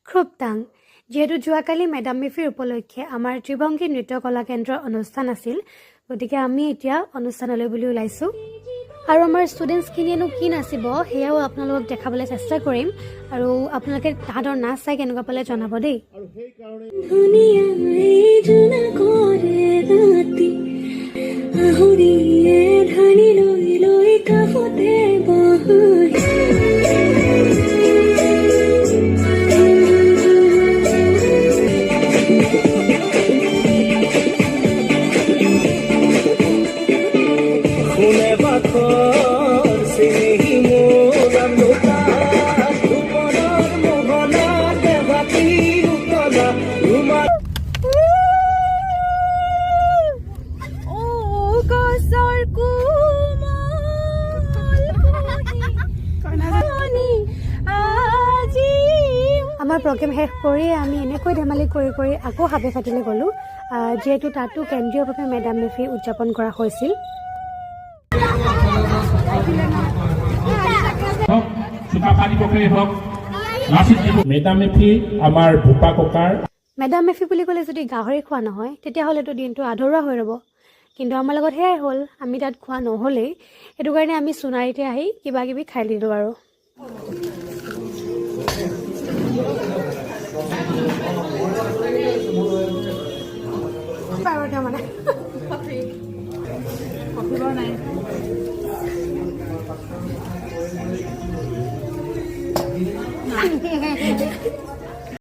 খুব টাং যেহেতু যোৱাকালি মেডাম মেফিৰ উপলক্ষে আমাৰ ত্ৰিভংগী নৃত্য কলা কেন্দ্ৰৰ অনুষ্ঠান আছিল গতিকে আমি এতিয়া অনুষ্ঠানলৈ বুলি ওলাইছোঁ আৰু আমাৰ ষ্টুডেণ্টছখিনিয়েনো কি নাচিব সেয়াও আপোনালোকক দেখাবলৈ চেষ্টা কৰিম আৰু আপোনালোকে তাহাঁতৰ নাচ চাই কেনেকুৱা পালে জনাব দেই আমাৰ প্ৰগ্ৰেম শেষ কৰি আমি এনেকৈ ধেমালি কৰি কৰি আকৌ হাবেফাটিলৈ গ'লোঁ যিহেতু তাতো কেন্দ্ৰীয়ভাৱে মেডাম মেফি উদযাপন কৰা হৈছিল মেডাম মেফি বুলি ক'লে যদি গাহৰি খোৱা নহয় তেতিয়াহ'লেতো দিনটো আধৰুৱা হৈ ৰ'ব কিন্তু আমাৰ লগত সেয়াই হ'ল আমি তাত খোৱা নহ'লেই সেইটো কাৰণে আমি সোণাৰীতে আহি কিবা কিবি খাই দিলোঁ আৰু মানে